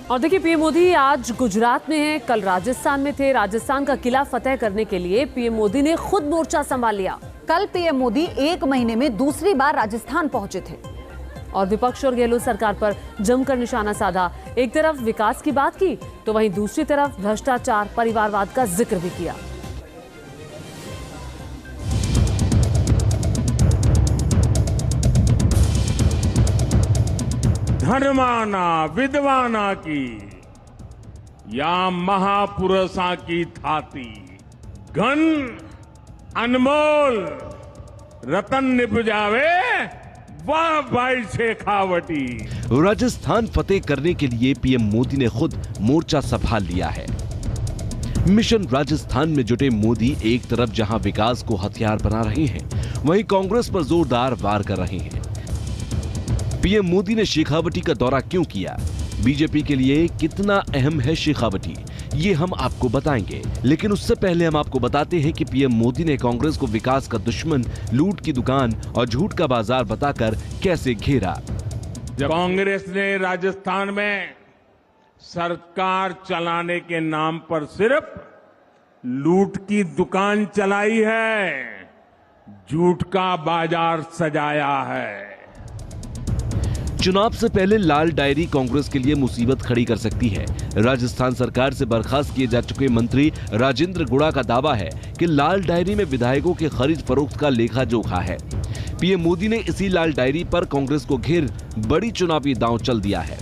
और देखिए, पीएम मोदी आज गुजरात में हैं, कल राजस्थान में थे। राजस्थान का किला फतेह करने के लिए पीएम मोदी ने खुद मोर्चा संभाल लिया। कल पीएम मोदी 1 महीने में दूसरी बार राजस्थान पहुंचे थे और विपक्ष और गहलोत सरकार पर जमकर निशाना साधा। एक तरफ विकास की बात की तो वहीं दूसरी तरफ भ्रष्टाचार, परिवारवाद का जिक्र भी किया। धर्माना विद्वाना की या महापुरुषा की थाती घन अनमोल रतन निपजावे वाह भाई शेखावटी। राजस्थान फतेह करने के लिए पीएम मोदी ने खुद मोर्चा संभाल लिया है। मिशन राजस्थान में जुटे मोदी एक तरफ जहां विकास को हथियार बना रहे हैं, वहीं कांग्रेस पर जोरदार वार कर रहे हैं। पीएम मोदी ने शेखावटी का दौरा क्यों किया, बीजेपी के लिए कितना अहम है शेखावटी, ये हम आपको बताएंगे। लेकिन उससे पहले हम आपको बताते हैं कि पीएम मोदी ने कांग्रेस को विकास का दुश्मन, लूट की दुकान और झूठ का बाजार बताकर कैसे घेरा। जब कांग्रेस ने राजस्थान में सरकार चलाने के नाम पर सिर्फ लूट की दुकान चलाई है, झूठ का बाजार सजाया है। चुनाव से पहले लाल डायरी कांग्रेस के लिए मुसीबत खड़ी कर सकती है। राजस्थान सरकार से बर्खास्त किए जा चुके मंत्री राजेंद्र गुड़ा का दावा है कि लाल डायरी में विधायकों के खरीद फरोख्त का लेखा जोखा है। पीएम मोदी ने इसी लाल डायरी पर कांग्रेस को घेर बड़ी चुनावी दांव चल दिया है।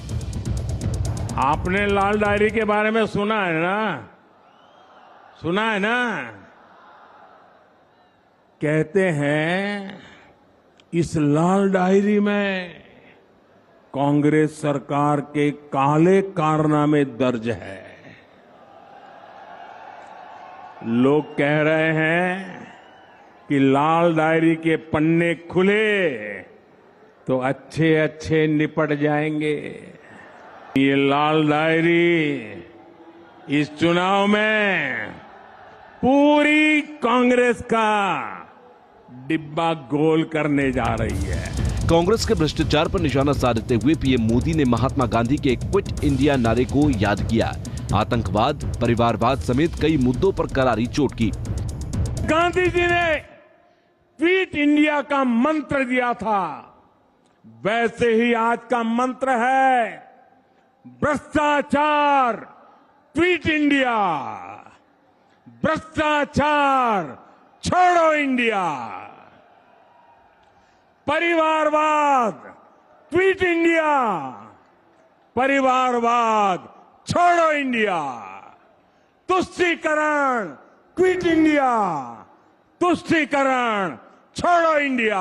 आपने लाल डायरी के बारे में सुना है ना? सुना है ना? कहते हैं इस लाल डायरी में कांग्रेस सरकार के काले कारनामे दर्ज है। लोग कह रहे हैं कि लाल डायरी के पन्ने खुले तो अच्छे अच्छे निपट जाएंगे। ये लाल डायरी इस चुनाव में पूरी कांग्रेस का डिब्बा गोल करने जा रही है। कांग्रेस के भ्रष्टाचार पर निशाना साधते हुए पीएम मोदी ने महात्मा गांधी के क्विट इंडिया नारे को याद किया। आतंकवाद, परिवारवाद समेत कई मुद्दों पर करारी चोट की। गांधी जी ने क्विट इंडिया का मंत्र दिया था, वैसे ही आज का मंत्र है भ्रष्टाचार क्विट इंडिया, भ्रष्टाचार छोड़ो इंडिया, परिवारवाद क्विट इंडिया, परिवारवाद छोड़ो इंडिया, तुष्टीकरण क्विट इंडिया, तुष्टीकरण छोड़ो इंडिया।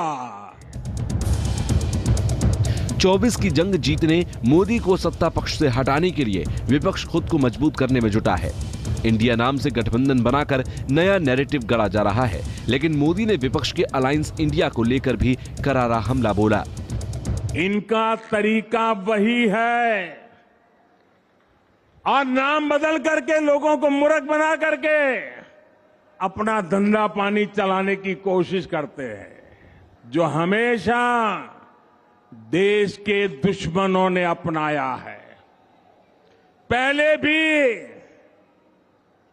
24 की जंग जीतने, मोदी को सत्ता पक्ष से हटाने के लिए विपक्ष खुद को मजबूत करने में जुटा है। इंडिया नाम से गठबंधन बनाकर नया नैरेटिव गढ़ा जा रहा है, लेकिन मोदी ने विपक्ष के अलायंस इंडिया को लेकर भी करारा हमला बोला। इनका तरीका वही है और नाम बदल करके लोगों को मूर्ख बना करके अपना धंधा पानी चलाने की कोशिश करते हैं, जो हमेशा देश के दुश्मनों ने अपनाया है। पहले भी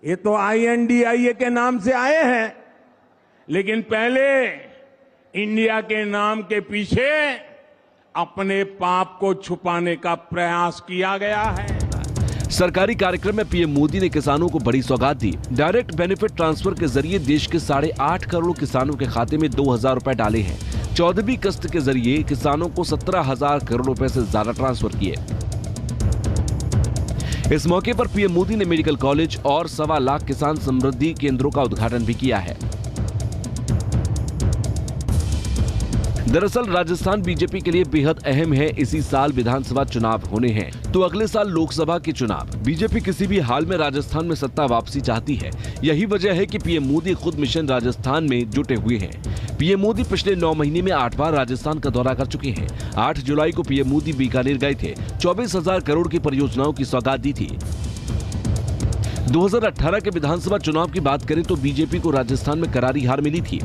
ये तो INDIA के नाम से आए हैं, लेकिन पहले इंडिया के नाम के पीछे अपने पाप को छुपाने का प्रयास किया गया है। सरकारी कार्यक्रम में पीएम मोदी ने किसानों को बड़ी सौगात दी। डायरेक्ट बेनिफिट ट्रांसफर के जरिए देश के 8.5 करोड़ किसानों के खाते में 2,000 रुपए डाले हैं। 14वीं किस्त के जरिए किसानों को 17,000 करोड़ रुपए से ज्यादा ट्रांसफर किए। इस मौके पर पीएम मोदी ने मेडिकल कॉलेज और 1.25 लाख किसान समृद्धि केंद्रों का उद्घाटन भी किया है। दरअसल राजस्थान बीजेपी के लिए बेहद अहम है। इसी साल विधानसभा चुनाव होने हैं तो अगले साल लोकसभा के चुनाव। बीजेपी किसी भी हाल में राजस्थान में सत्ता वापसी चाहती है। यही वजह है कि पीएम मोदी खुद मिशन राजस्थान में जुटे हुए हैं। पीएम मोदी पिछले 9 महीने में 8 बार राजस्थान का दौरा कर चुके हैं। 8 जुलाई को पीएम मोदी बीकानेर गए थे। 24,000 करोड़ की परियोजनाओं की सौगात दी थी। 2018 के विधानसभा चुनाव की बात करें तो बीजेपी को राजस्थान में करारी हार मिली थी।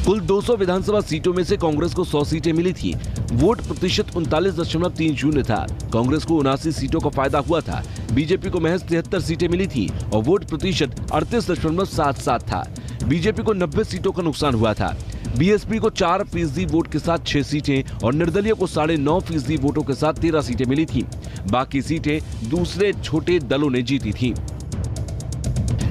कुल 200 विधानसभा सीटों में से कांग्रेस को 100 सीटें मिली थी। वोट प्रतिशत 39.30 था। कांग्रेस को 79 सीटों का फायदा हुआ था। बीजेपी को महज 73 सीटें मिली थी और वोट प्रतिशत 38.77 था। बीजेपी को 90 सीटों का नुकसान हुआ था। बीएसपी को 4% वोट के साथ 6 सीटें और निर्दलीय को 9.5% वोटों के साथ 13 सीटें मिली थी। बाकी सीटें दूसरे छोटे दलों ने जीती थी।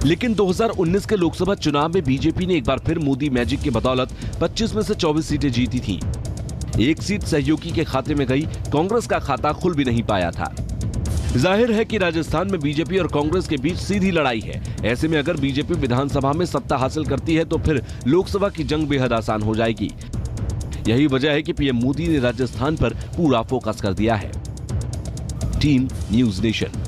लेकिन 2019 के लोकसभा चुनाव में बीजेपी ने एक बार फिर मोदी मैजिक के बदौलत 25 में से 24 सीटें जीती थी। एक सीट सहयोगी के खाते में गई। कांग्रेस का खाता खुल भी नहीं पाया था। जाहिर है कि राजस्थान में बीजेपी और कांग्रेस के बीच सीधी लड़ाई है। ऐसे में अगर बीजेपी विधानसभा में सत्ता हासिल करती है तो फिर लोकसभा की जंग बेहद आसान हो जाएगी। यही वजह है कि पीएम मोदी ने राजस्थान पर पूरा फोकस कर दिया है। Team news nation.